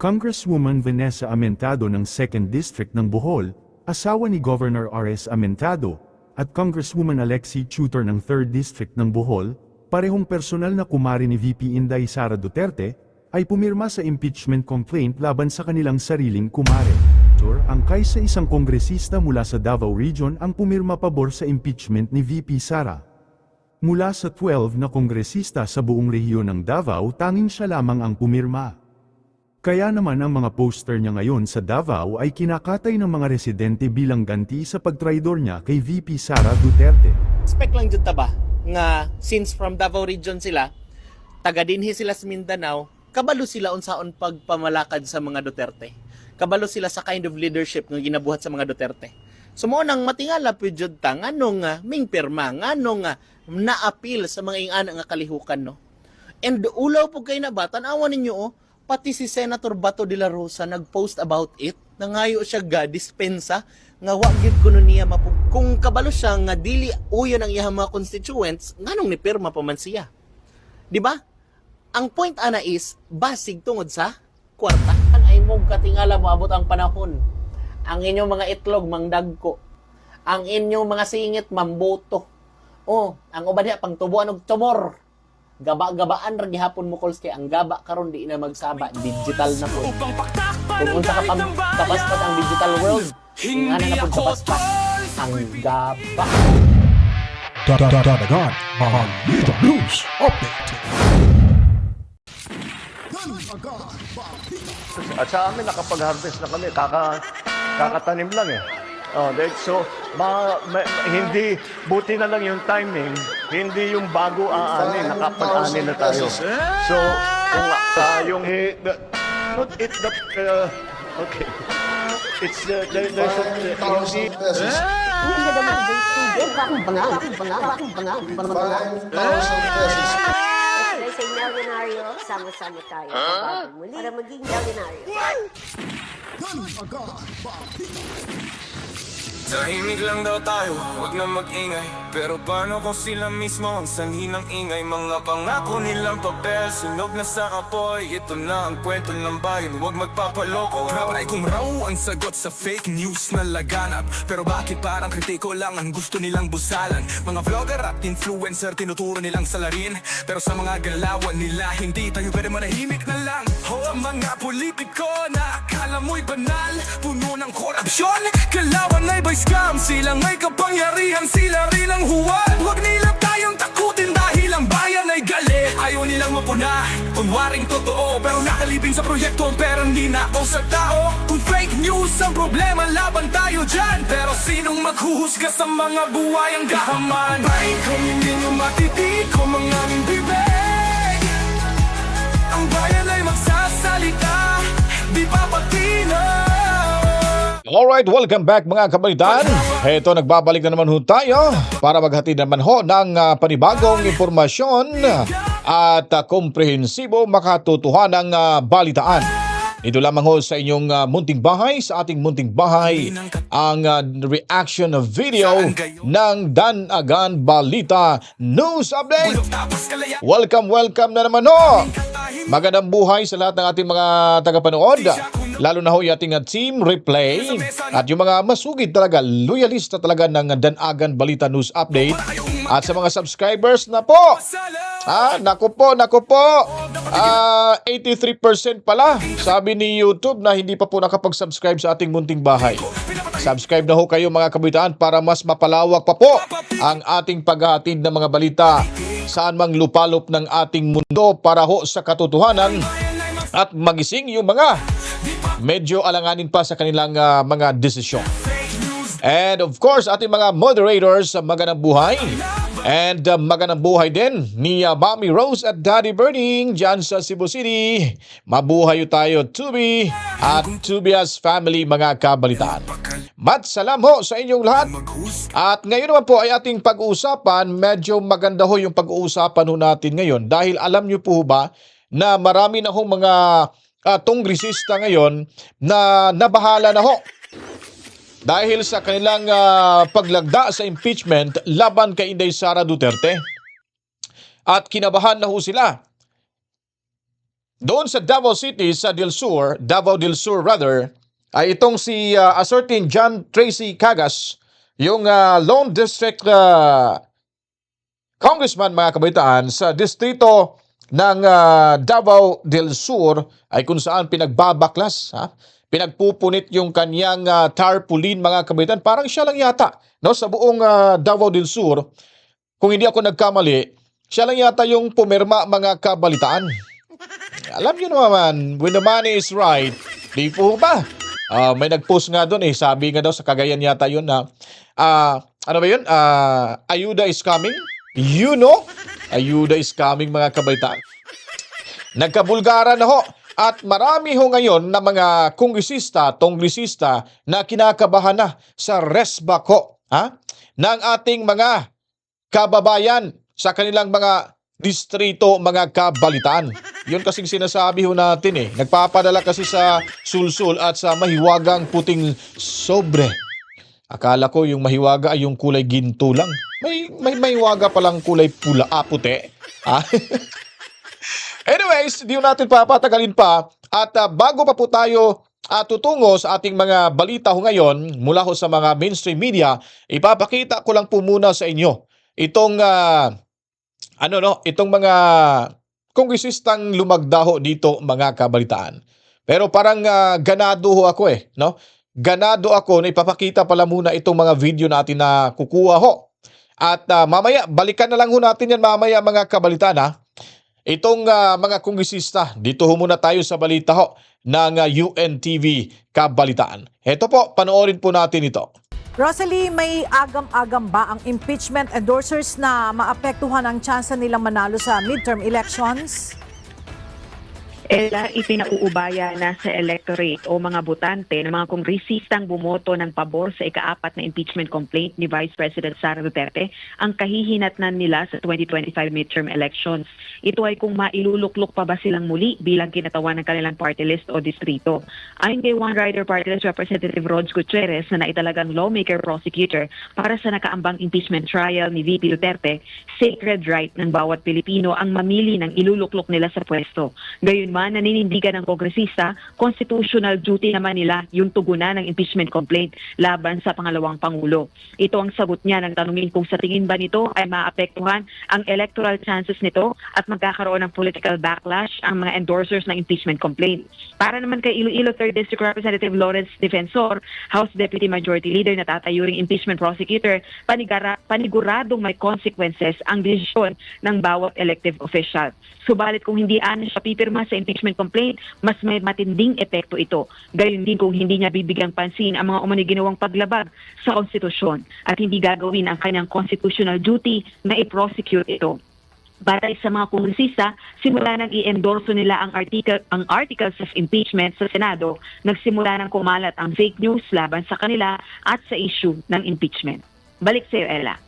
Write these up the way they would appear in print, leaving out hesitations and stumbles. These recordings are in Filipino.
Congresswoman Vanessa Amentado ng 2nd District ng Bohol, asawa ni Governor R.S. Amentado, at Congresswoman Alexi Tutor ng 3rd District ng Bohol, parehong personal na kumari ni VP Inday Sara Duterte, ay pumirma sa impeachment complaint laban sa kanilang sariling kumare. Angkay sa isang kongresista mula sa Davao Region ang pumirma pabor sa impeachment ni VP Sara. Mula sa 12 na kongresista sa buong rehiyon ng Davao, tanging siya lamang ang pumirma. Kaya naman ang mga poster niya ngayon sa Davao ay kinakatay ng mga residente bilang ganti sa pagtraidor niya kay VP Sara Duterte. Expect lang jud ta ba nga since from Davao region sila, taga dinhi sila sa Mindanao, kabalo sila unsaon pagpamalakad sa mga Duterte. Kabalo sila sa kind of leadership nga ginabuhat sa mga Duterte. So mo nang matingala pud jud ta nganong ming pirma, nganong na-appeal sa mga ingana nga kalihukan no. And ulaw pud kay na ba tan-awan ninyo pati si Senator Bato de la Rosa nag-post about it, nangayo siya ga dispensa, nga wag gid kuno niya kung kabalo siya nga dili uyon ang iyang mga constituents, nganong ni pirma pa man siya. Di ba? Ang point ana is, basig tungod sa kwarta. Ay mong katingala moabot ang panahon. Ang inyong mga itlog mangdagko. Ang inyong mga singit mamboto. Oh, ang uban diha pang tubuan og tumor. Gaba-gabaan ra gihapon mo calls kay ang gaba karon di na magsaba, digital na po. Kung unsa ka kapaspas ang digital world, ingana na pud kapaspas ang gaba. Dadagan, Balita News Update. At sa amin, nakapag-harvest na kami, kakatanim lang eh. So, hindi, buti na lang yung timing, hindi yung bago aanin, nakapag-anin na tayo. So, kung okay. It's, there's Sa milyonaryo, sama-sama tayo. Muli para maging milyonaryo. Tahimik lang daw tayo, huwag na mag-ingay. Pero paano kung sila mismo ang sanhi ng ingay? Mga pangako nilang papel, sunog na sa kapoy. Ito na ang kwento ng bayan, huwag magpapaloko. Rabay kung raw ang sagot sa fake news na laganap. Pero bakit parang kritiko lang ang gusto nilang busalan? Mga vlogger at influencer tinuturo nilang salarin. Pero sa mga galawan nila, hindi tayo pwede manahimik na lang. O ang mga politiko na akala mo'y banal, puno ng korupsyon. Galawan ay scam, silang may kapangyarihan, sila rin ang huwad. Huwag nila tayong takutin dahil ang bayan ay galit. Ayaw nilang mapuna, kunwaring totoo, pero nakalibing sa proyekto ang perang ninakaw sa tao. Kung fake news ang problema, laban tayo dyan. Pero sinong maghuhusga sa mga buwayang gahaman? Baik kung hindi nyo matitik kung mga aming bibig. Ang bayan ay magsasalita, di papatino. Alright, welcome back mga kabalitan. Heto, nagbabalik na naman ho tayo para maghatid naman ho ng panibagong informasyon at komprehensibo makatotohanang balitaan. Ito lamang ho sa inyong munting bahay, sa ating munting bahay, ang reaction video ng Danagan Balita News Update. Welcome na naman ho. Magandang buhay sa lahat ng ating mga tagapanood, lalo na ho yung ating team replay at yung mga masugid talaga, loyalista talaga ng Danagan Balita News Update. At sa mga subscribers na po, naku po, 83% pala. Sabi ni YouTube na hindi pa po nakapag-subscribe sa ating munting bahay. Subscribe na ho kayo mga kabitaan para mas mapalawak pa po ang ating paghahatid ng mga balita saan mang lupalop ng ating mundo para ho sa katotohanan at magising yung mga medyo alanganin pa sa kanilang mga desisyon. And of course, ating mga moderators, magandang buhay. And magandang buhay din ni Mami Rose at Daddy Burning dyan sa Cebu City. Mabuhay tayo, Tubi at Tubias family mga kabalitaan. Matsalam ho sa inyong lahat. At ngayon naman po ay ating pag-uusapan. Medyo maganda ho yung pag-uusapan ho natin ngayon. Dahil alam nyo po ba na marami na ho mga tongresista ngayon na nabahala na ho. Dahil sa kanilang paglagda sa impeachment laban kay Inday Sara Duterte. At kinabahan na ho sila. doon sa Davao City, sa Davao del Sur rather, ay itong si a certain John Tracy Cagas, yung Lone District Congressman mga kabaitaan sa distrito ng Davao del Sur ay kung saan pinagbabaklas, pinagpupunit yung kanyang tarpaulin mga kabaitaan. Parang siya lang yata, no, sa buong Davao del Sur. Kung hindi ako nagkamali, siya lang yata yung pumirma mga kabalitaan. Alam niyo naman, when the money is right, di po ba? May nag-post nga doon sabi nga daw sa Cagayan yata yun na, ano ba yun? Ayuda is coming. You know, ayuda is coming mga kabaitaan. Nagkabulgara na ho. At marami ho ngayon na mga kongresista na kinakabahan na sa resback ho, ng ating mga kababayan sa kanilang mga distrito, mga kabalitaan. Yun kasing sinasabi ho natin Nagpapadala kasi sa sulsul at sa mahiwagang puting sobre. Akala ko yung mahiwaga ay yung kulay ginto lang. May mahiwaga palang kulay pula, puti. Anyways, di natin papatagalin pa. At bago pa po tayo tutungo sa ating mga balita ho ngayon mula ho sa mga mainstream media, ipapakita ko lang po muna sa inyo itong itong mga kongresistang lumagdaho dito mga kabalitaan. Pero parang ganado ho ako no? Ganado ako na ipapakita pala muna itong mga video natin na kukuha ho. At mamaya, balikan na lang ho natin yan mamaya mga kabalitaan Itong mga kongresista, dito ho muna tayo sa balita ho ng UNTV Kabalitaan. Heto po, panoorin po natin ito. Rosalie, may agam-agam ba ang impeachment endorsers na maapektuhan ang tsansa nilang manalo sa midterm elections? Ella, ipinauubaya na sa electorate o mga botante ng mga kongresistang bumoto ng pabor sa ika-4 na impeachment complaint ni Vice President Sara Duterte ang kahihinatnan nila sa 2025 midterm elections. Ito ay kung mailuluklok pa ba silang muli bilang kinatawan ng kanilang party list o distrito. Ayon kay One Rider Party List Representative Rods Gutierrez na naitalagang lawmaker prosecutor para sa nakaambang impeachment trial ni VP Duterte, sacred right ng bawat Pilipino ang mamili ng iluluklok nila sa pwesto. Gayon naninindigan ng kongresista, constitutional duty naman nila yung tugunan ng impeachment complaint laban sa pangalawang Pangulo. Ito ang sagot niya ng tanungin kung sa tingin ba nito ay maapektuhan ang electoral chances nito at magkakaroon ng political backlash ang mga endorsers ng impeachment complaint. Para naman kay Iloilo 3rd District Representative Lawrence Defensor, House Deputy Majority Leader na tatayuring impeachment prosecutor, paniguradong may consequences ang desisyon ng bawat elective official. Subalit kung hindi siya pipirma sa impeachment complaint, mas may matinding epekto ito. Gayon din kung hindi niya bibigyang pansin ang mga umano'y ginawang paglabag sa konstitusyon at hindi gagawin ang kanyang constitutional duty na i-prosecute ito. Batay sa mga kongresista, simula nang i-endorso nila ang articles of impeachment sa Senado, nagsimula nang kumalat ang fake news laban sa kanila at sa issue ng impeachment. Balik sa iyo, Ella.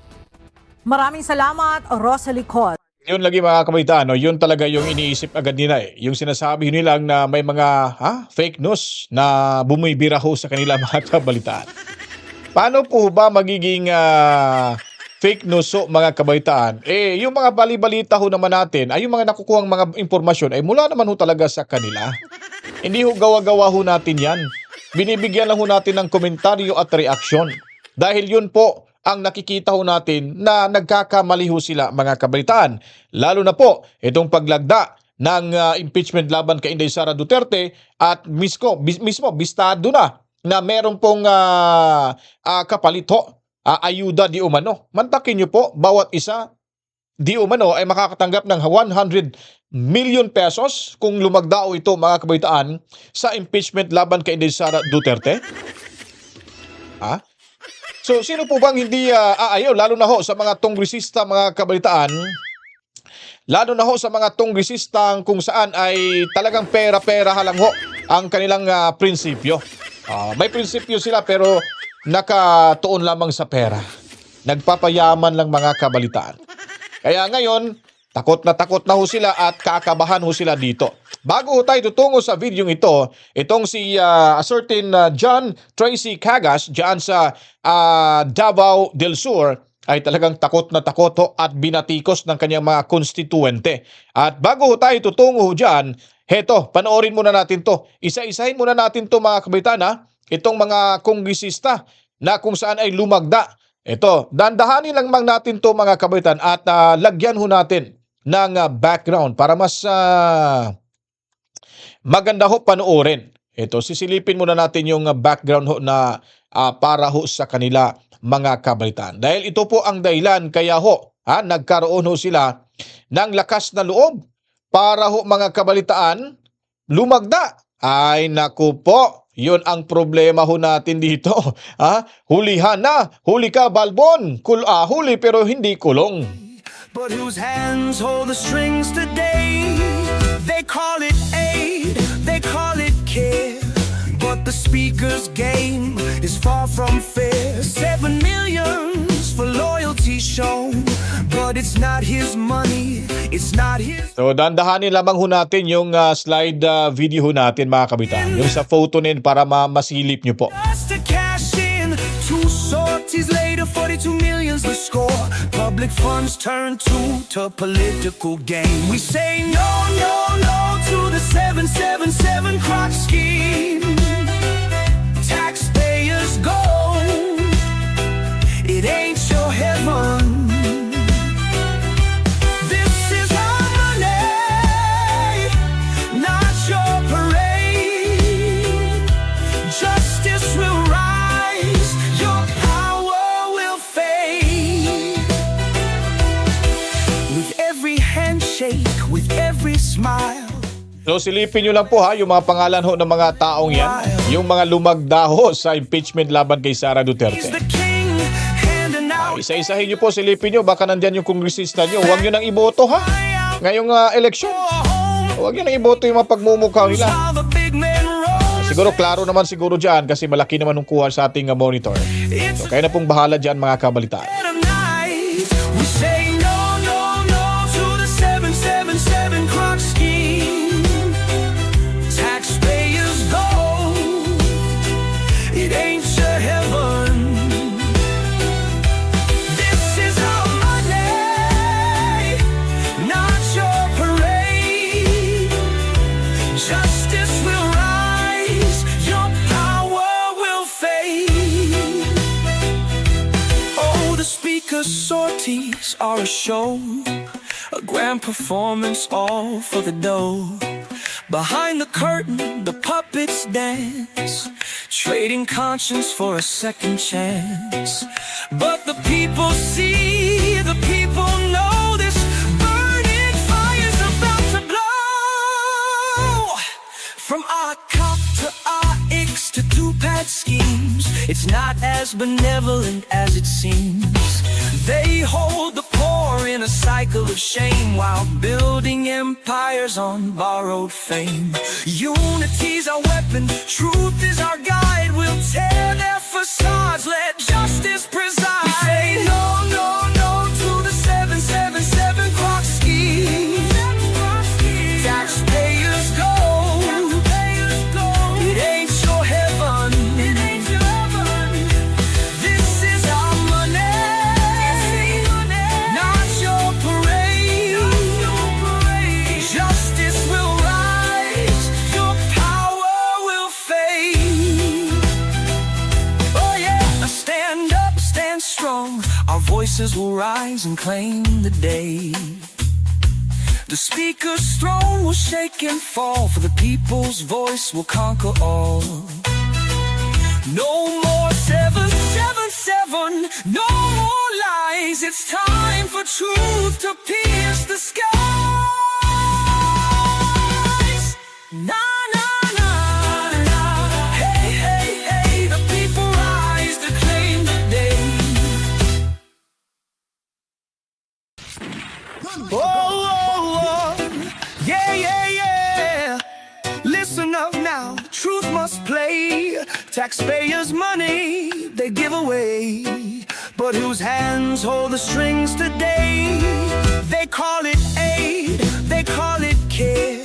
Maraming salamat, Rosalie Cod. Yun lagi mga kabaitaan, yun talaga yung iniisip agad nila Yung sinasabi nilang na may mga fake news na bumibira ho sa kanila mga kabalitaan. Paano po ba magiging fake news mga kabaitaan? Yung mga bali-balita ho naman natin, ay yung mga nakukuhang mga impormasyon ay mula naman ho talaga sa kanila. Hindi ho gawa-gawa ho natin yan. Binibigyan lang ho natin ng komentaryo at reaksyon. Dahil yun po ang nakikita ho natin na nagkakamali ho sila mga kabalitaan. Lalo na po itong paglagda ng impeachment laban kay Inday Sara Duterte at mismo bistado na meron pong kapalit ho, ayuda di umano. Mantakin nyo po, bawat isa di umano ay makakatanggap ng 100 million pesos kung lumagdao ito mga kabalitaan sa impeachment laban kay Inday Sara Duterte. So, sino po bang hindi aayaw? Lalo na ho sa mga kongresista, mga kabalitaan. Lalo na ho sa mga kongresistang kung saan ay talagang pera-pera lang ho ang kanilang prinsipyo. May prinsipyo sila pero nakatuon lamang sa pera. Nagpapayaman lang mga kabalitaan. Kaya ngayon, takot na ho sila at kakabahan ho sila dito. Bago tayo tutungo sa video ito, itong si certain John Tracy Cagas dyan sa Davao del Sur ay talagang takot at binatikos ng kanyang mga konstituente. At bago tayo tutungo dyan, Heto, panoorin muna natin to. Isa-isahin muna natin to mga kabitan ha. Itong mga kongresista na kung saan ay lumagda. Ito, dandahanin lang mang natin to mga kabitan at lagyan ho natin ng background para mas maganda ho panoorin. Ito, sisilipin muna natin yung background ho na para ho sa kanila mga kabalitaan. Dahil ito po ang dahilan kaya ho nagkaroon ho sila ng lakas na loob para ho mga kabalitaan lumagda. Ay naku po, yun ang problema ho natin dito. Hulihan na, huli ka Balbon, huli pero hindi kulong. But whose hands hold the strings today? They call it aid, they call it care. But the speaker's game is far from fair. 7 millions for loyalty shown, but it's not his money, it's not his. So dandahanin lamang ho natin yung slide video ho natin mga kabitan. Yung sa photo nin para masilip nyo po. Just to cash in, 2 sorties later, 42 million's the score. Public funds turn to political gain. We say no, no, no to the 777 crotch scheme. Taxpayers go, it ain't your heaven. This is our money, not your parade. Justice will rise, your power will fade. With every handshake, with every smile. So silipin nyo lang po yung mga pangalan ho ng mga taong yan. Yung mga lumagda ho sa impeachment laban kay Sara Duterte. He's the king, handing out. Isa-isahin nyo po, silipin nyo, baka nandyan yung kongresista nyo. Huwag nyo nang iboto ngayong eleksyon. Huwag nyo nang iboto yung mga pagmumukha nila. While the big men roll. Siguro klaro naman siguro dyan kasi malaki naman ang kuha sa ating monitor. So kaya na pong bahala dyan mga kabalitaan. Of night, we say no, no, no to the 777 clock scheme. Taxpayers go, it ain't your heaven. This is our money, not your parade. Justice will rise, your power will fade. Oh, the speaker's sorties are a show, a grand performance all for the dough. Behind the curtain, the puppets dance, trading conscience for a second chance. But the people see, the people know this burning fire's about to blow. From our cop to our X to two-pad schemes, it's not as benevolent as it seems. They hold the poor in a cycle of shame while building empires on borrowed fame. Unity's our weapon, truth is our guide. We'll tear their facades, let justice preside. We say no, no, no to the 777 clock scheme. Taxpayers go, it ain't your heaven. This is our money, not your parade. Justice will rise, your power will fade. Oh yeah, stand up, stand strong. Our voices will rise and claim the day. The speaker's throne will shake and fall, for the people's voice will conquer all. No more 777, no more lies. It's time for truth to pierce the skies. Na na na na, hey hey hey, the people rise to claim the day. Oh, oh, oh, yeah, yeah, yeah. Listen up now, truth must play. Taxpayers' money they give away, but whose hands hold the strings today? They call it aid, they call it care,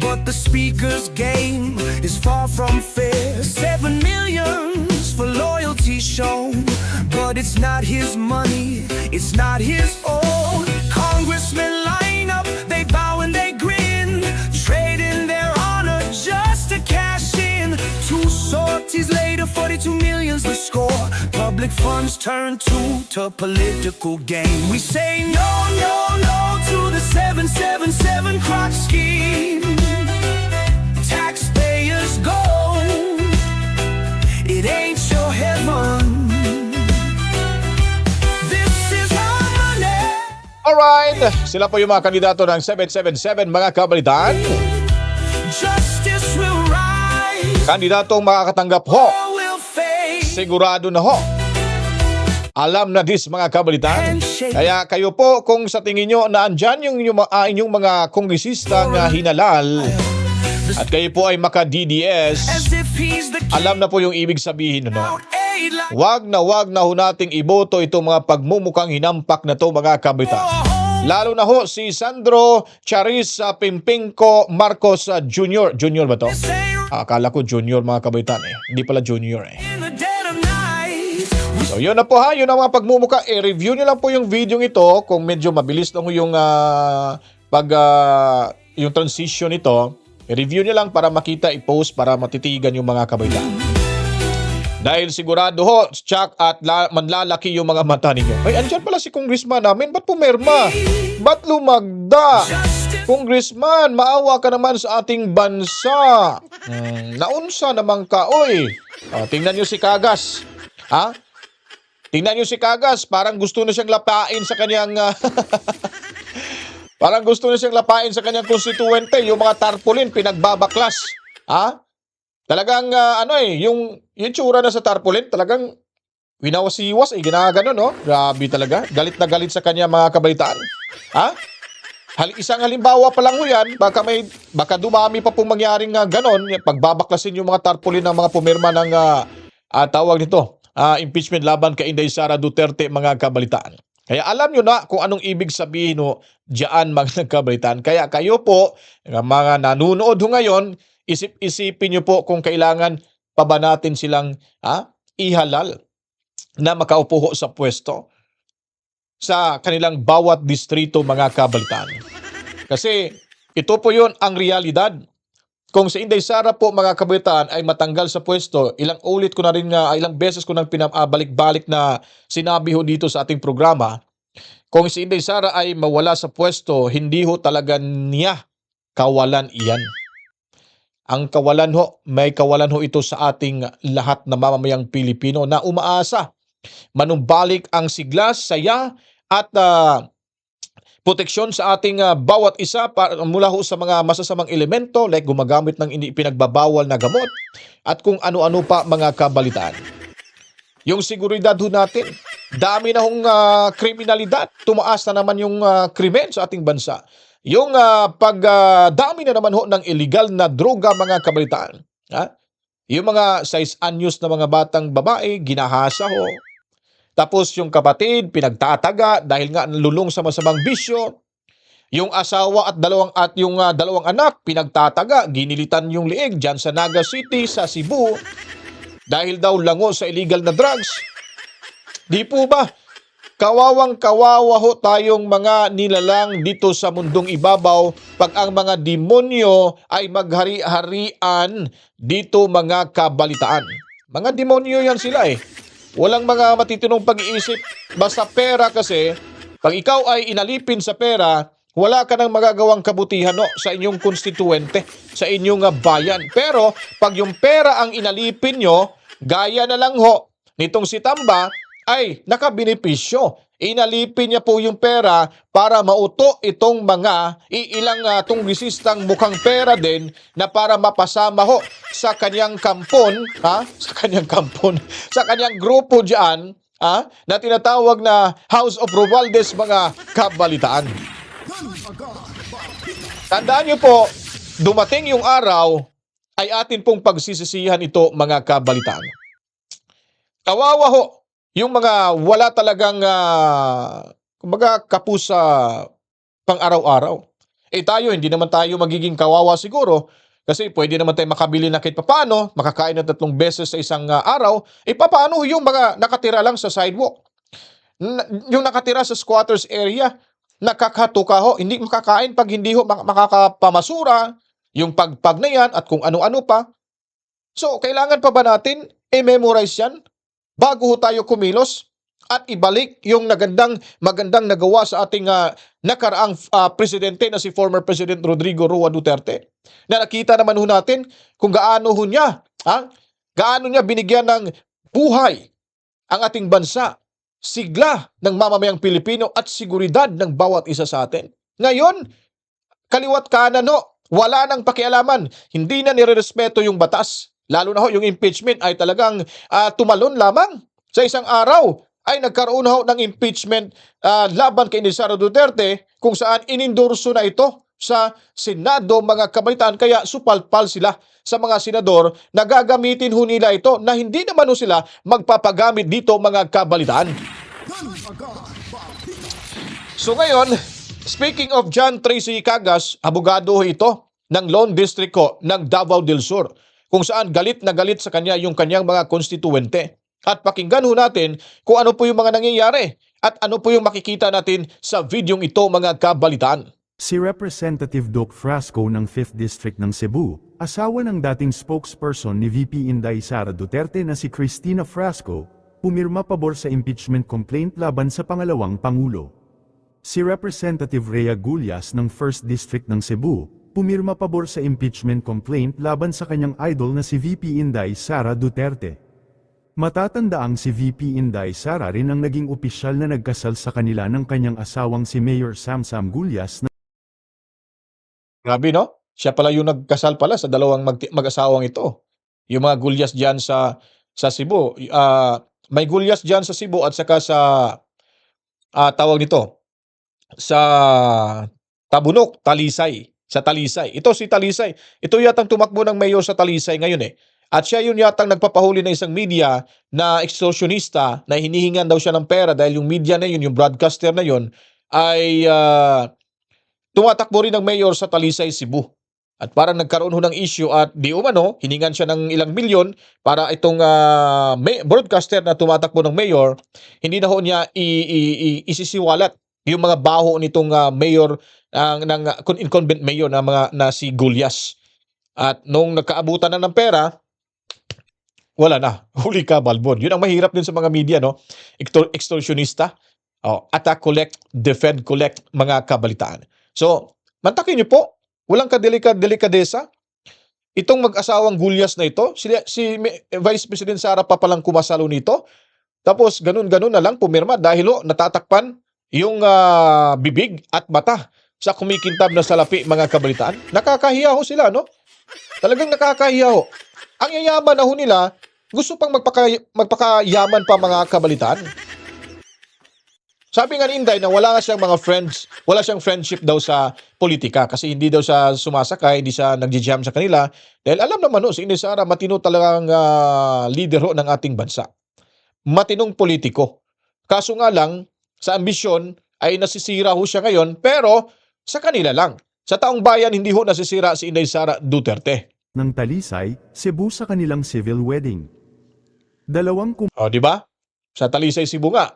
but the speaker's game is far from fair. 7 millions for loyalty shown, but it's not his money, it's not his own. Congressmen line up, they bow and they grin, trading their to 42 million's the score. Public funds turn to political gain. We say no, no, no to the 777 crotch scheme. Taxpayers go. It ain't your heaven. This is our money. Alright, sila po yung mga kandidato ng 777 mga kabalitaan. Justice will rise. Kandidatong makakatanggap ho. Or will fade. Sigurado na ho. Alam na dis mga kabalitaan. Kaya kayo po kung sa tingin nyo na andyan yung inyong mga kongresista na hinalal at kayo po ay maka-DDS, As if he's the king. alam na po yung ibig sabihin. No? Aid like Wag na ho nating iboto itong mga pagmumukhang hinampak na to mga kabalitaan. Lalo na ho si Sandro Charis Pimpinco Marcos Jr. Junior ba to? Akala ko junior mga kabalitaan eh. Hindi pala junior eh. in the dead of night. So yun na po ha, yun ang mga pagmumukha. I-review nyo lang po yung video ito kung medyo mabilis lang yung yung transition nito. I-review nyo lang para makita, i-post para matitigan yung mga kabaitan. Dahil sigurado ho, Chuck, at manlalaki yung mga mata ninyo. Ay, andyan pala si Congressman namin. Ba't pumerma? Ba't lumagda? Congressman, maawa ka naman sa ating bansa. Naunsa naman ka, oy. Tingnan nyo si Kagas. Ha? Tingnan nyo si Kagas, parang gusto na siyang lapain sa kanyang parang gusto na siyang lapain sa kanyang konstituente, yung mga tarpaulin pinagbabaklas. Ha? Talagang yung tsura na sa tarpaulin, talagang winawasiwas ginagano, no? Grabe talaga. Galit na galit sa kanya mga kabalitaan. Ha? Isang halimbawa pa lang ho yan, baka dumami pa pong mangyaring ganon, pagbabaklasin yung mga tarpaulin ng mga pumirma ng tawag nito, impeachment laban kay Inday Sara Duterte mga kabalitaan. Kaya alam nyo na kung anong ibig sabihin ho diyan mga kabalitaan. Kaya kayo po, mga nanonood ho ngayon, isipin nyo po kung kailangan pa ba natin silang ihalal na makaupo ho sa pwesto sa kanilang bawat distrito mga kabalitaan. Kasi ito po yun ang realidad. Kung si Inday Sara po mga kabalitaan ay matanggal sa pwesto, ilang beses ko nang pinabalik-balik na sinabi ho dito sa ating programa, kung si Inday Sara ay mawala sa pwesto, hindi ho talaga niya kawalan iyan. Ang kawalan ho, may kawalan ho ito sa ating lahat na mamamayang Pilipino na umaasa. Manumbalik ang sigla, saya at proteksyon sa ating bawat isa mula ho sa mga masasamang elemento like gumagamit ng pinagbabawal na gamot at kung ano-ano pa mga kabalitaan. Yung seguridad ho natin, dami na hong kriminalidad, tumaas na naman yung krimen sa ating bansa. Yung pagdami na naman ho ng illegal na droga mga kabalitaan. Yung mga 6 anyos na mga batang babae, ginahasa ho. Tapos yung kapatid, pinagtataga dahil nga nalulung sa masamang bisyo. Yung asawa at yung dalawang anak, pinagtataga, ginilitan yung liig dyan sa Naga City, sa Cebu. Dahil daw lango sa illegal na drugs. Di po ba? Kawawang-kawawa ho tayong mga nilalang dito sa mundong ibabaw pag ang mga demonyo ay maghari-harian dito mga kabalitaan. Mga demonyo yan sila eh. Walang mga matitinong pag-iisip. Basta pera kasi, pag ikaw ay inalipin sa pera, wala ka nang magagawang kabutihan sa inyong konstituente, sa inyong bayan. Pero pag yung pera ang inalipin nyo, gaya na lang ho nitong si Tamba ay nakabenepisyo. Inalipin niya po yung pera para mauto itong mga ilang tunggisistang mukhang pera din na para mapasama ho sa kanyang kampon, sa kanyang grupo diyan, na tinatawag na House of Romualdez mga kabalitaan. Tandaan niyo po, dumating yung araw ay atin pong pagsisisihan ito mga kabalitaan. Kawawa ho yung mga wala talagang kapos sa pang-araw-araw. Tayo, hindi naman tayo magiging kawawa siguro kasi pwede naman tayo makabili na kahit paano, makakain na 3 beses sa isang araw. Paano yung mga nakatira lang sa sidewalk? Yung nakatira sa squatters area, nakakatuka ho, hindi makakain pag hindi ho makakapamasura, yung pagpag na yan at kung ano-ano pa. So, kailangan pa ba natin i-memorize yan bago ho tayo kumilos at ibalik yung magandang nagawa sa ating nakaraang presidente na si former President Rodrigo Roa Duterte. Na nakita naman ho natin kung gaano niya binigyan ng buhay ang ating bansa, sigla ng mamamayang Pilipino at seguridad ng bawat isa sa atin. Ngayon, kaliwat kanan wala nang pakialaman, hindi na nirerespeto yung batas. Lalo na ho yung impeachment ay talagang tumalon lamang. Sa isang araw ay nagkaroon ho ng impeachment laban kay Sara Duterte kung saan inendorso na ito sa Senado, mga kabalitaan. Kaya supalpal sila sa mga senador na gagamitin ho nila ito na hindi naman ho sila magpapagamit dito, mga kabalitaan. So ngayon, speaking of John Tracy Cagas, abogado ho ito ng Lone District ko ng Davao del Sur, kung saan galit na galit sa kanya yung kanyang mga konstituwente. At pakinggan ho natin kung ano po yung mga nangyayari at ano po yung makikita natin sa videong ito, mga kabalitaan. Si Representative Doc Frasco ng 5th District ng Cebu, asawa ng dating spokesperson ni VP Inday Sara Duterte na si Cristina Frasco, pumirma pabor sa impeachment complaint laban sa pangalawang Pangulo. Si Representative Rhea Gullas ng 1st District ng Cebu, pumirma pabor sa impeachment complaint laban sa kanyang idol na si VP Inday Sara Duterte. Matatandaang si VP Inday Sara rin ang naging opisyal na nagkasal sa kanila ng kanyang asawang si Mayor Samsam Gullas na Grabe, no? Siya pala yung nagkasal pala sa dalawang mag-asawang ito. Yung mga Gullas dyan sa Cebu. May Gullas dyan sa Cebu at saka sa tawag nito, sa Tabunok, Talisay. Sa Talisay. Ito si Talisay. Ito yatang tumakbo ng mayor sa Talisay ngayon eh. At siya yun yatang nagpapahuli ng isang media na extortionista na hinihingan daw siya ng pera dahil yung media na yun, yung broadcaster na yun, ay tumatakbo rin ng mayor sa Talisay, Cebu. At parang nagkaroon ho ng issue at di umano, hiningan siya ng ilang milyon para itong broadcaster na tumatakbo ng mayor, hindi na ho niya isisiwalat yung mga baho nitong mayor ng incumbent mayor na si Gullas. At nung nagkaabutan na ng pera, wala na. Huli ka, Balbon. Yun ang mahirap din sa mga media, no? Extortionista. Attack, collect, defend, collect, mga kabalitaan. So, mantakin niyo po, walang kadelikadesa. Itong mag-asawang Gullas na ito, si Vice President Sara pa palang kumasalo nito. Tapos, ganun-ganun na lang pumirma dahil natatakpan yung bibig at mata sa kumikintab na salapi, mga kabalitaan. Nakakahiya ho sila, no? Talagang nakakahiya ho. Ang yayaman na ho nila, gusto pang magpakayaman pa, mga kabalitaan. Sabi nga ni Inday na wala siyang mga friends, wala siyang friendship daw sa politika kasi hindi daw siya sumasakay, hindi siya nagji-jam sa kanila. Dahil alam naman si Inday Sara, matino talagang leader ng ating bansa. Matinong politiko. Kaso nga lang, sa ambisyon ay nasisira ho siya ngayon, pero sa kanila lang. Sa taong bayan, hindi ho nasisira si Inday Sara Duterte. ng Talisay, Cebu sa kanilang civil wedding. Dalawang Di ba? Sa Talisay, Cebu nga.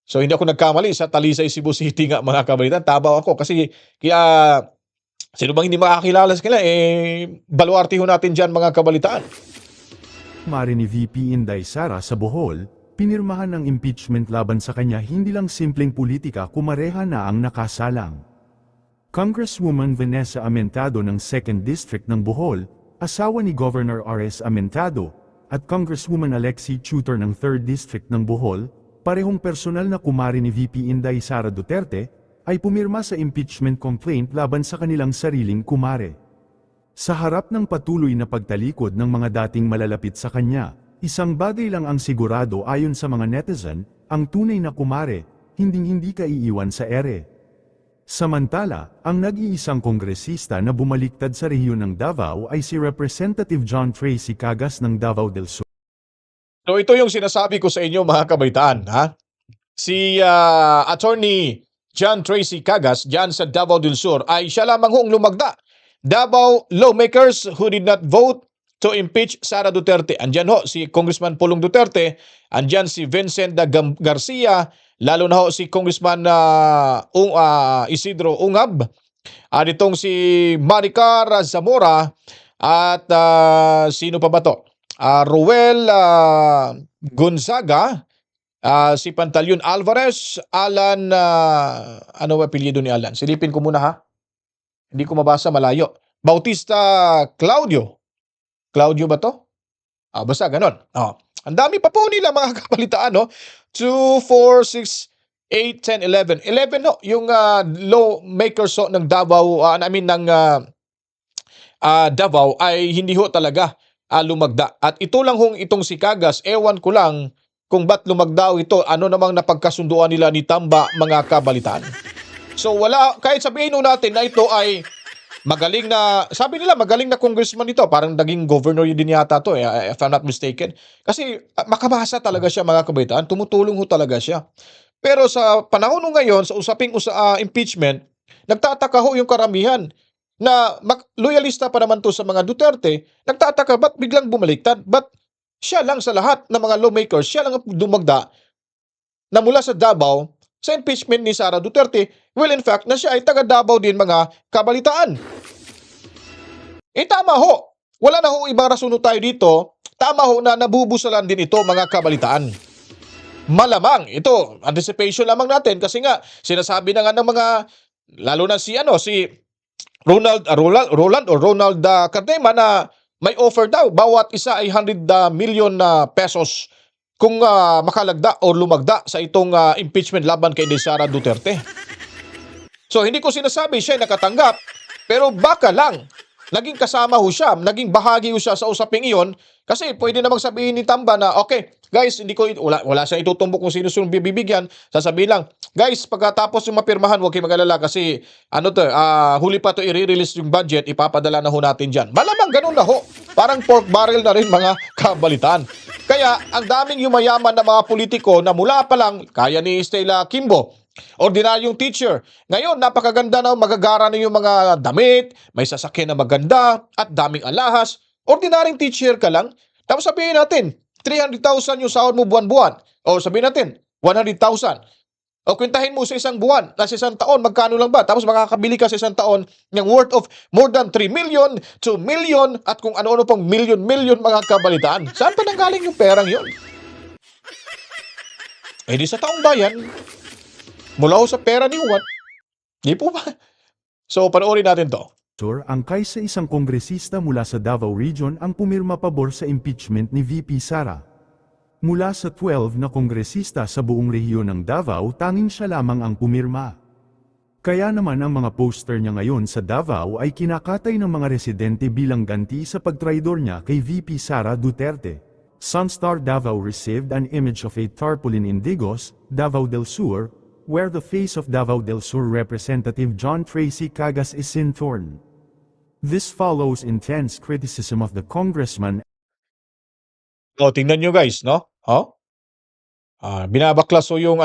So hindi ako nagkamali, sa Talisay, Cebu City nga, mga kabalitan. Tabaw ako kasi kaya sino bang hindi makakilala sa kanila, baluarte ho natin dyan, mga kabalitaan. kumare ni VP Inday Sara sa Bohol, pinirmahan ng impeachment laban sa kanya hindi lang simpleng politika kumareha na ang nakasalang. Congresswoman Vanessa Amentado ng 2nd District ng Bohol, asawa ni Governor R.S. Amentado, at Congresswoman Alexi Tutor ng 3rd District ng Bohol, parehong personal na kumare ni VP Inday Sara Duterte, ay pumirma sa impeachment complaint laban sa kanilang sariling kumare. Sa harap ng patuloy na pagtalikod ng mga dating malalapit sa kanya, isang bagay lang ang sigurado ayon sa mga netizen, ang tunay na kumare, hinding-hindi ka iiwan sa ere. Samantala, ang nag-iisang kongresista na bumaliktad sa rehiyon ng Davao ay si Representative John Tracy Cagas ng Davao del Sur. So ito yung sinasabi ko sa inyo, mga kabaitaan. Si Attorney John Tracy Cagas dyan sa Davao del Sur ay siya lamang hong lumagda. Davao lawmakers who did not vote to impeach Sara Duterte. Andyan ho si Congressman Pulong Duterte, andyan si Vincent Garcia, lalo na ho si Congressman Isidro Ungab, itong si Maricar Zamora, at sino pa ba to? Roel Gonzaga, si Pantaleon Alvarez, Alan, ano ba apelyido ni Alan? Silipin ko muna ha. Hindi ko mabasa, malayo. Bautista Claudio. Claudio ba to? Basta ganon. Ang dami pa po nila mga kabalitaan, no? 2, 4, 6, 8, 10, 11. 11, no? Yung lawmakers ng Davao, ng Davao ay hindi ho talaga lumagda. At ito lang hong itong si Cagas, ewan ko lang kung ba't lumagda ito, ano namang napagkasunduan nila ni Tamba, mga kabalitaan. So wala, kahit sabihin natin na ito ay magaling na, sabi nila magaling na congressman ito, parang naging governor yun din yata to, if I'm not mistaken. Kasi makabasa talaga siya, mga kabalitaan, tumutulong ho talaga siya. Pero sa panahon ngayon, sa usaping impeachment, nagtataka ho yung karamihan na loyalista pa naman to sa mga Duterte, nagtataka ba't biglang bumaliktad? Ba't siya lang sa lahat ng mga lawmakers, siya lang ang dumagda na mula sa Davao sa impeachment ni Sara Duterte? Well, in fact, na siya ay taga Davao din, mga kabalitaan. Tama ho. Wala na ho ibang rason tayo dito. Tama ho na nabubusalan din ito, mga kabalitaan. Malamang, ito, anticipation lamang natin kasi nga, sinasabi na nga ng mga, lalo na si Ronald Cardema na may offer daw, bawat isa ay 100 million pesos kung makalagda o lumagda sa itong impeachment laban kay Sara Duterte. So hindi ko sinasabi siya ay nakatanggap, pero baka lang naging kasama ho siya, naging bahagi ho siya sa usaping iyon, kasi pwede namang sabihin ni Tamba na okay, guys, wala siyang itutumbok kung sino bibigyan, sasabihin lang, guys, pagkatapos yung mapirmahan, huwag kayong mag-alala kasi huli pa to i-release yung budget, ipapadala na ho natin dyan. Malamang ganun na ho. Parang pork barrel na rin, mga kabalitaan. Kaya ang daming yumayaman na mga politiko na mula pa lang, kaya ni Stella Kimbo, ordinaryong teacher. Ngayon, napakaganda na, magagara na yung mga damit, may sasakyan na maganda, at daming alahas. Ordinaryong teacher ka lang, tapos sabihin natin, 300,000 yung sahod mo buwan-buwan. O sabihin natin, 100,000. O kwentahin mo sa isang buwan, sa isang taon, magkano lang ba? Tapos makakabili ka sa isang taon ng worth of more than 3 million, 2 million, at kung ano-ano pang million, mga kabalitaan. Saan pa nanggaling yung perang yun? Di sa taong bayan, mula ho sa pera ni Juan. Di po ba? So, panoorin natin to. Angkay sa isang kongresista mula sa Davao Region ang pumirma pabor sa impeachment ni VP Sara. Mula sa 12 na kongresista sa buong rehiyon ng Davao, tanging siya lamang ang pumirma. Kaya naman ang mga poster niya ngayon sa Davao ay kinakatay ng mga residente bilang ganti sa pagtraidor niya kay VP Sara Duterte. Sunstar Davao received an image of a tarpaulin in Digos, Davao del Sur, where the face of Davao del Sur Representative John Tracy Cagas is seen torn. This follows intense criticism of the congressman. Tingnan nyo guys, no? Binabaklas yung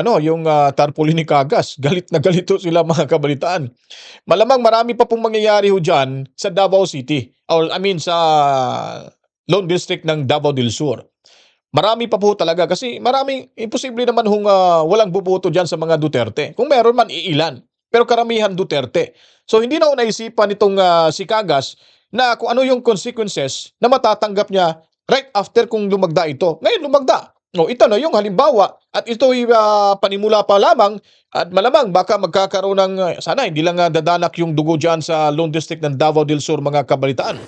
tarpaulin ni Cagas. Galit na galito sila, mga kabalitaan. Malamang marami pa pong mangyayari ho dyan sa Davao City. Sa Lone District ng Davao del Sur. Marami pa po talaga kasi imposible naman walang buboto dyan sa mga Duterte. Kung meron man, iilan. Pero karamihan Duterte. So hindi na naisipan itong si Cagas na kung ano yung consequences na matatanggap niya right after kung lumagda ito. Ngayon lumagda. Ito na yung halimbawa at ito'y panimula pa lamang at malamang baka magkakaroon ng sana hindi lang dadanak yung dugo dyan sa Lone District ng Davao del Sur, mga kabalitaan.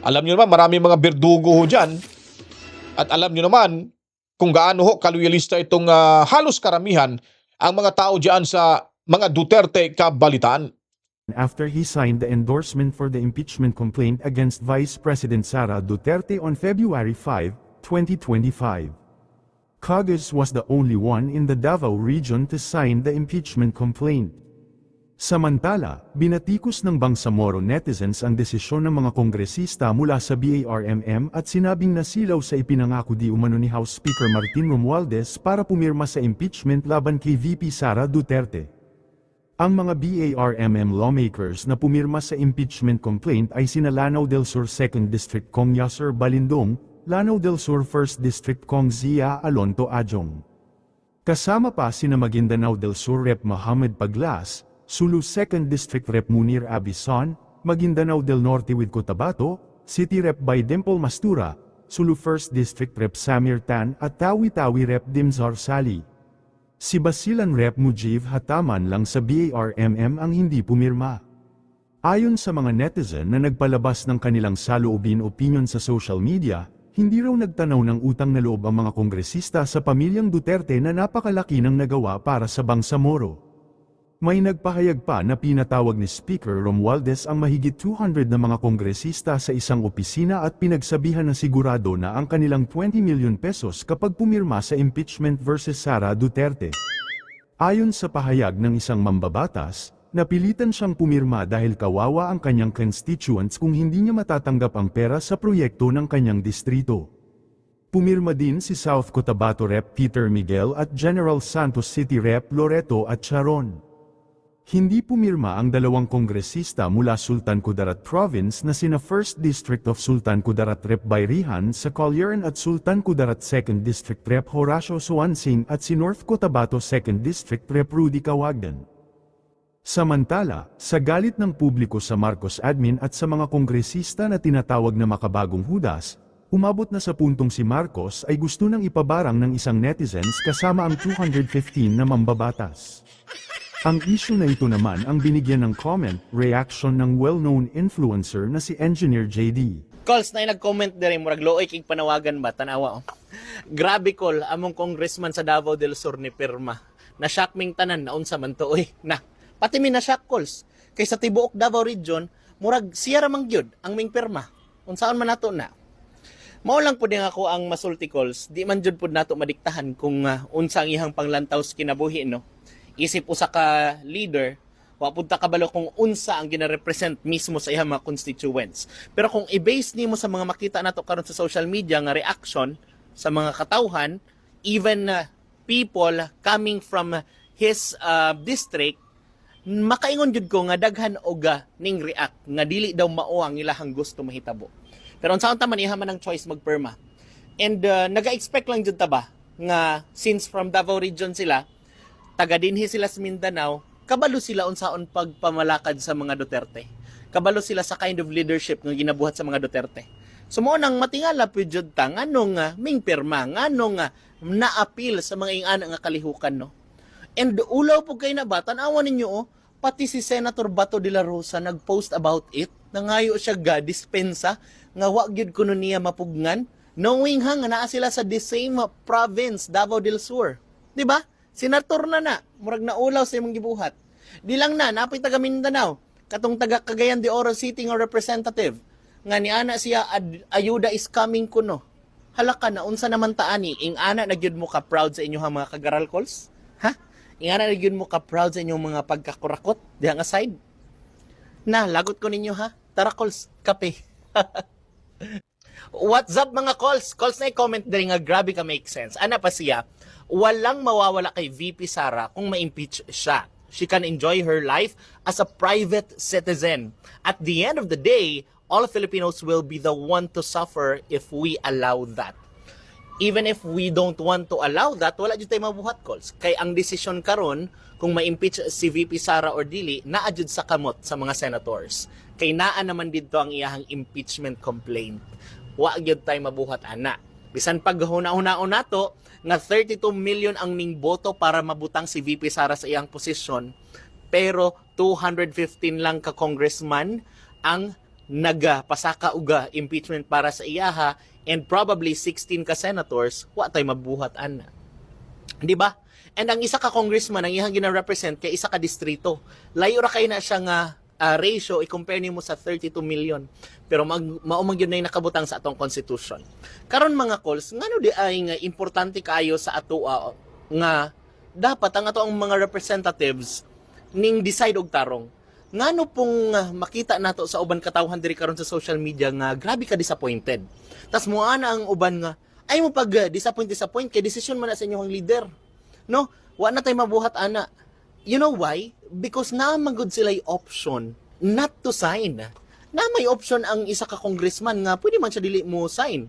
Alam nyo naman maraming mga berdugo ho dyan at alam nyo naman kung gaano ho kaluyalista itong halos karamihan ang mga tao dyan sa mga Duterte kabalitaan. After he signed the endorsement for the impeachment complaint against Vice President Sara Duterte on February 5, 2025. Cagas was the only one in the Davao region to sign the impeachment complaint. Samantala, binatikos ng Bangsamoro netizens ang desisyon ng mga kongresista mula sa BARMM at sinabing nasilaw sa ipinangako di umano ni House Speaker Martin Romualdez para pumirma sa impeachment laban kay VP Sara Duterte. Ang mga BARMM lawmakers na pumirma sa impeachment complaint ay sina Lanao del Sur 2nd District Kong Yasser Balindong, Lanao del Sur 1st District Kong Zia Alonto Ajong. Kasama pa sina Maguindanao del Sur Rep. Mohamed Paglas, Sulu 2nd District Rep. Munir Abison, Maguindanao del Norte with Cotabato, City Rep. by Dimple Mastura, Sulu 1st District Rep Samir Tan at Tawi-Tawi Rep Dimzar Sali. Si Basilan Rep Mujib Hataman lang sa BARMM ang hindi pumirma. Ayon sa mga netizen na nagpalabas ng kanilang saloobin opinion sa social media, hindi raw nagtanaw ng utang na loob ang mga kongresista sa pamilyang Duterte na napakalaki ng nagawa para sa Bangsamoro. May nagpahayag pa na pinatawag ni Speaker Romualdez ang mahigit 200 na mga kongresista sa isang opisina at pinagsabihan na sigurado na ang kanilang 20 milyon pesos kapag pumirma sa impeachment versus Sara Duterte. Ayon sa pahayag ng isang mambabatas, napilitan siyang pumirma dahil kawawa ang kanyang constituents kung hindi niya matatanggap ang pera sa proyekto ng kanyang distrito. Pumirma din si South Cotabato Rep Peter Miguel at General Santos City Rep Loreto at Charon. Hindi pumirma ang dalawang kongresista mula Sultan Kudarat Province na sina 1st District of Sultan Kudarat Rep Bayrihan sa Collieren at Sultan Kudarat 2nd District Rep Horacio Suansing at si North Cotabato 2nd District Rep Rudy Cawagdan. Samantala, sa galit ng publiko sa Marcos admin at sa mga kongresista na tinatawag na makabagong hudas, umabot na sa puntong si Marcos ay gusto nang ipabarang ng isang netizens kasama ang 215 na mambabatas. Ang issue na ito naman ang binigyan ng comment, reaction ng well-known influencer na si Engineer JD. Calls na nag-comment diri murag looy kay panawagan ba tanawa. Grabe call among congressman sa Davao del Sur ni pirma. Na shock ming tanan na unsa man to oy. Na pati mi na shock calls kay sa tibuok Davao region murag siya ra man gyud ang ming pirma. Unsaon man nato na. Mao lang pud nga ako ang masulti calls, di man jud pud nato madiktahan kung unsa ang ihang panglantaw sa kinabuhi no. Isip usa ka leader, wa pud ta kabalo kung unsa ang gina-represent mismo sa iyang mga constituents. Pero kung i-base nimo sa mga makita nato karon sa social media nga reaction sa mga katawhan, even people coming from his district, makaingon jud ko nga daghan og ning react nga dili daw mao ang ilahang gusto mahitabo. Pero unsaon ta man iha man ang choice magperma. And naga-expect lang jud ta ba nga since from Davao region sila, taga dinhi sila sa Mindanao, kabalo sila unsaon pagpamalakad sa mga Duterte. Kabalo sila sa kind of leadership nga ginabuhat sa mga Duterte. So mo nang matingala pud jud ta nganong ming pirma, nganong na-appeal sa mga ingana nga kalihukan no. And ulaw pud kay na ba tan-awan ninyo pati si Senator Bato de la Rosa nag-post about it. Nangayo siya ga dispensa nga wa gyud kuno niya mapugnan knowing nga naa sila sa the same province Davao del Sur. Di ba? Senator na murag naulaw sa imong gibuhat. Di lang napay taga Mindanao, katong taga Cagayan de Oro City nga representative, nga ni ana siya ayuda is coming kuno. Halaka na unsa naman taani, ing ana na gyud mo ka proud sa inyong mga kagaral calls? Ha? Ing ana na gyud mo ka proud sa inyong mga pagkakurakot diha nga side? Na lagot ko ninyo ha. Tara calls, kape. What's up mga calls? Calls na i-comment diri nga grabe ka make sense. Ana pa siya, walang mawawala kay VP Sara kung ma-impeach siya. She can enjoy her life as a private citizen. At the end of the day, all Filipinos will be the one to suffer if we allow that. Even if we don't want to allow that, wala jud tayo mabuhat calls. Kay ang desisyon karon kung ma-impeach si VP Sara or dili, naa jud sa kamot sa mga senators. Kay naa naman dito ang iyahang impeachment complaint. Wa gyud tayo mabuhat ana. Bisan pag huna-hunaon nato nga 32 million ang ning boto para mabutang si VP Sara sa iyang posisyon, pero 215 lang ka congressman ang nagapasaka uga impeachment para sa iyaha, and probably 16 ka senators, wa tay mabuhat ana. Di ba? And ang isa ka congressman ang iyang gina-represent kay isa ka distrito. Layo ra kay na siya nga ratio i-compare nimo sa 32 million. Pero maumang yun na yung nakabutang sa atong constitution. Karon mga calls, ngano di ay nga importante kaayo sa ato nga dapat ang ato ang mga representatives ning decide og tarong. Ngano pong makita nato sa uban katawhan diri karon sa social media nga grabe ka disappointed. Tas mo ana ang uban nga ay mo pag disappoint kay desisyon man na sa inyong leader. No? Wa na tay mabuhat ana. You know why? Because namagod sila yung option not to sign. Na may option ang isa ka congressman nga pwede man siya dili mo sign.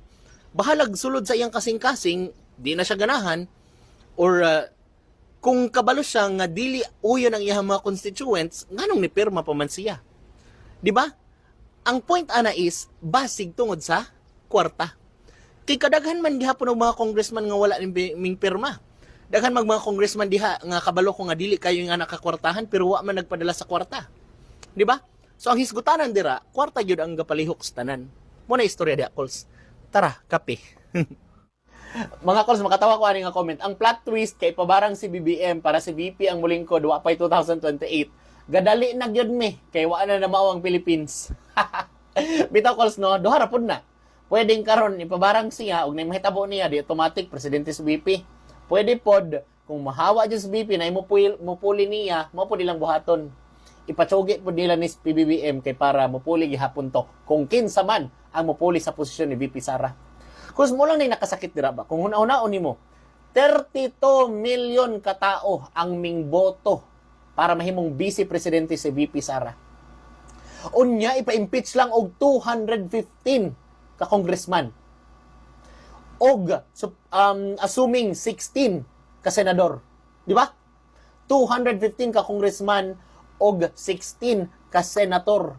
Bahalag sulod sa iyang kasing-kasing, di na siya ganahan, or kung kabalo siya nga dili uyon ang iyang mga constituents, nganong nipirma pa man siya. Di ba? Ang point ana is, basig tungod sa kwarta. Kay kadaghan man gihapon og mga congressman nga wala ning pirma. Daghan mga congressman diha nga kabalo ko nga dili kayo nga nakakwartahan pero wa man nagpadala sa kwarta. Di ba? So ang hisgutanan dira, kwarta gyud ang gapalihok sa tanan. Mo na istorya diha, Kols. Tara, kape. Mga Kols, makatawa ko ani nga comment. Ang plot twist kay pabarang si BBM para si VP ang muling ko wa pay 2028. Gadali na gyud me kay wa na mao ang Philippines. Bitaw Kols no, duha ra pud na. Pwedeng karon ipabarang siya og mahitabo niya di automatic presidente si VP. Pwede pod kung mahawa dyan sa BP na mupuli niya, mo po nilang buhaton. Ipatsugi po nila ni PBBM kay para mupuli gihapon to. Kung kinsa man ang mupuli sa posisyon ni VP Sara. Kus mo lang na nakasakit dira ba? Kung huna-hunaon nimo, 32 million katao ang mingboto para mahimong vice presidente si VP Sara. Unya ipa-impeach lang og 215 ka congressman. Og assuming 16 ka senador, di ba? 215 ka congressman og 16 ka senator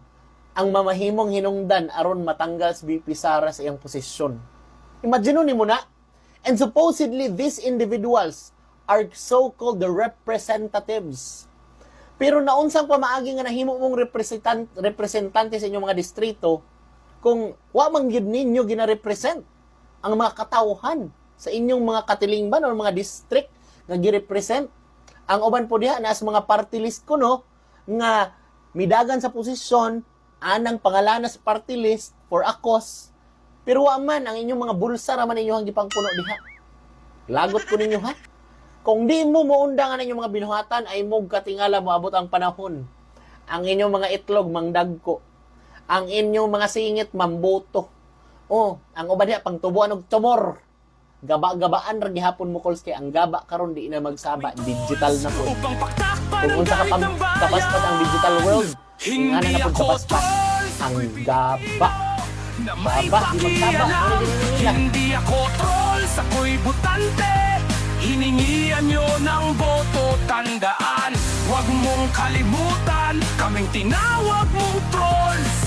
ang mamahimong hinungdan aron matanggal si VP Sara sa iyang posisyon. Imagine nimo na. And supposedly these individuals are so-called the representatives. Pero naunsang pamaagi nga nahimo mong representante sa inyong mga distrito kung wa man gyud ninyo gina-represent ang mga katauhan sa inyong mga katilingban o mga district nga gi-represent. Ang uban po diha na sa mga party list ko no nga midagan sa posisyon anang pangalan sa party list for a cause. Pero wa man ang inyong mga bulsa ra man inyong gipangpuno diha. Lagot ko ninyo ha. Kung di mo muundang ang inyong mga binuhatan ay mog katingala moabot ang panahon. Ang inyong mga itlog mangdagko. Ang inyong mga singit mamboto. Oh, ang uban diha pangtubuan og tumor. Gaba-gabaan ra gihapon mo Kols kay ang gaba karon di na magsaba, digital na po. Kung unsa ka kapaspas ang digital world, ingana na pud kapaspas ang gaba. Gaba di magsaba, Hindi ako trolls, ako'y butante. Hiningian nyo ng boto, tandaan. Huwag mong kalimutan, kaming tinawag mong trolls.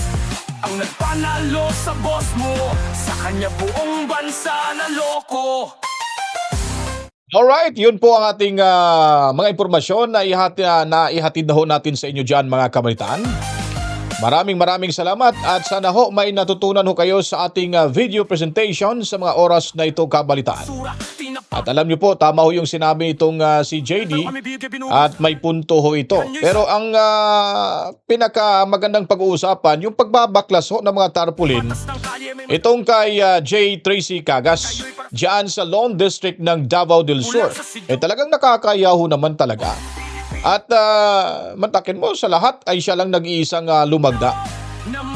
Ang nagpanalo sa boss mo, sa kanya buong bansa na loko. Alright, yun po ang ating mga impormasyon na ihatid na ho natin sa inyo dyan mga kabalitaan. Maraming salamat at sana ho may natutunan ho kayo sa ating video presentation sa mga oras na ito kabalitaan. At alam niyo po, tama ho yung sinabi itong si JD at may punto ho ito. Pero ang pinakamagandang pag-uusapan, yung pagbabaklas ho ng mga tarpaulin, itong kay J. Tracy Cagas, diyan sa Lone District ng Davao del Sur. Talagang nakakaya ho naman talaga. At mantakin mo, sa lahat ay siya lang nag-iisang lumagda.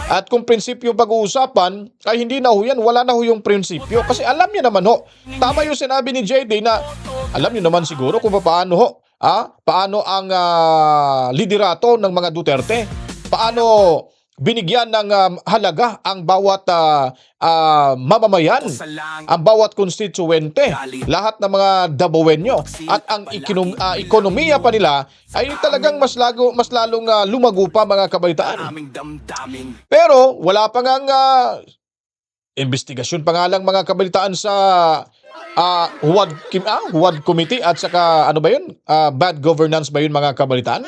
At kung prinsipyo pag-uusapan, ay hindi na ho yan, wala na ho yung prinsipyo. Kasi alam niya naman ho, tama yung sinabi ni JD na, alam niyo naman siguro kung paano ho, paano ang liderato ng mga Duterte, paano binigyan ng halaga ang bawat mamamayan, ang bawat konstituwente, lahat ng mga Davaoenyo, at ang ekonomiya pa nila ay talagang mas lalong lumago pa mga kabalitaan. Pero wala pa ngang investigasyon pa nga lang mga kabalitaan sa Huwad Committee at saka ano ba yun? Bad governance ba yun mga kabalitaan?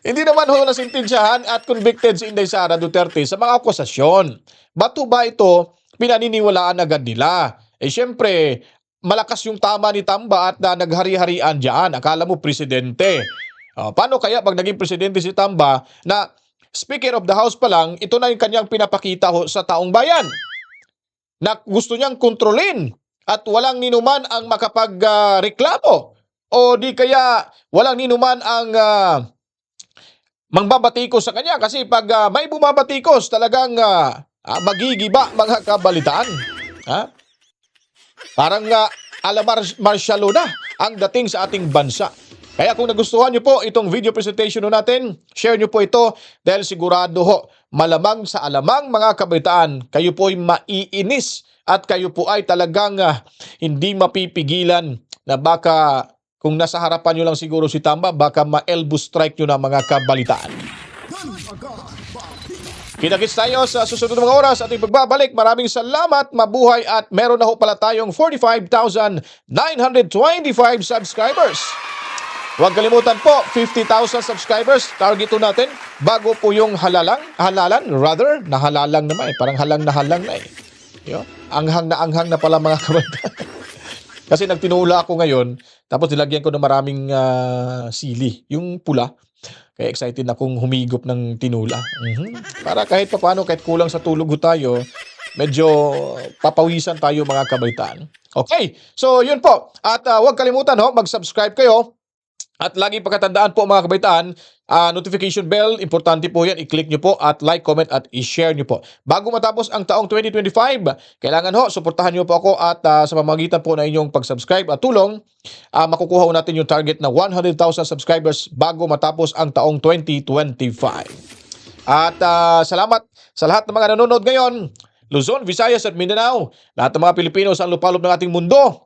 Hindi naman ho nasintensyahan at convicted si Inday Sara Duterte sa mga akusasyon. Bato ba ito pinaniniwalaan agad nila? Siyempre, malakas yung tama ni Tamba at naghari-harian dyan. Akala mo presidente. Paano kaya pag naging presidente si Tamba na Speaker of the House pa lang, ito na yung kanyang pinapakita ho sa taong bayan na gusto niyang kontrolin at walang ninuman ang makapagreklamo o di kaya walang ninuman ang mangbabatikos sa kanya kasi pag may bumabatikos talagang magigiba mga kabalitaan. Parang ala martial law na ang dating sa ating bansa. Kaya kung nagustuhan nyo po itong video presentation natin, share nyo po ito dahil sigurado ho, malamang sa alamang mga kabalitaan, kayo po ay maiinis at kayo po ay talagang hindi mapipigilan na baka kung nasa harapan nyo lang siguro si Tamba, baka ma-elbow strike nyo na mga kabalitaan. Kita-kits tayo sa susunod na mga oras at pagbabalik. Maraming salamat, mabuhay at meron na ho pala tayong 45,925 subscribers. Huwag kalimutan po, 50,000 subscribers, target po natin bago po yung halalan, nahalalang naman parang halang na Yo, anghang na pala mga kabataan. Kasi nagtinula ako ngayon, tapos nilagyan ko ng maraming sili, yung pula. Kaya excited akong humigop ng tinula. Para kahit paano, kahit kulang sa tulog ho tayo, medyo papawisan tayo mga kabaitaan. Okay, so yun po. At huwag kalimutan mag-subscribe kayo. At lagi pagkatandaan po mga kabaitaan, notification bell, importante po yan, i-click nyo po at like, comment at i-share nyo po. Bago matapos ang taong 2025, kailangan suportahan nyo po ako at sa pamamagitan po na inyong pag-subscribe at tulong, makukuha ho natin yung target na 100,000 subscribers bago matapos ang taong 2025. At salamat sa lahat ng mga nanonood ngayon, Luzon, Visayas at Mindanao, lahat ng mga Pilipino sa lupalop ng ating mundo.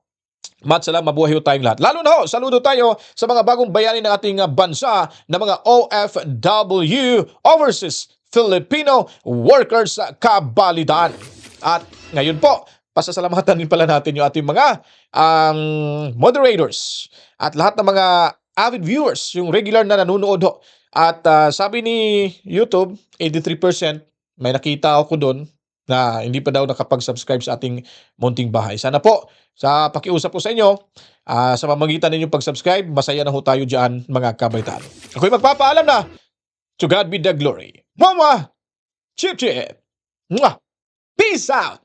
Salamat, mabuhay ho tayong lahat. Lalo na saludo tayo sa mga bagong bayani ng ating bansa na mga OFW, Overseas Filipino Workers sa Kabalidaan. At ngayon po, pasasalamatan din pala natin yung ating mga moderators at lahat ng mga avid viewers, yung regular na nanonood ho. At sabi ni YouTube, 83%, may nakita ako doon na hindi pa daw nakapag-subscribe sa ating munting bahay. Sana po, sa pakiusap ko sa inyo, sa pamamagitan ninyong pag-subscribe, masaya na ho tayo dyan, mga kabaitan. Ako'y magpapaalam na. To God be the glory. Mama! Chip chip! Mwah! Peace out!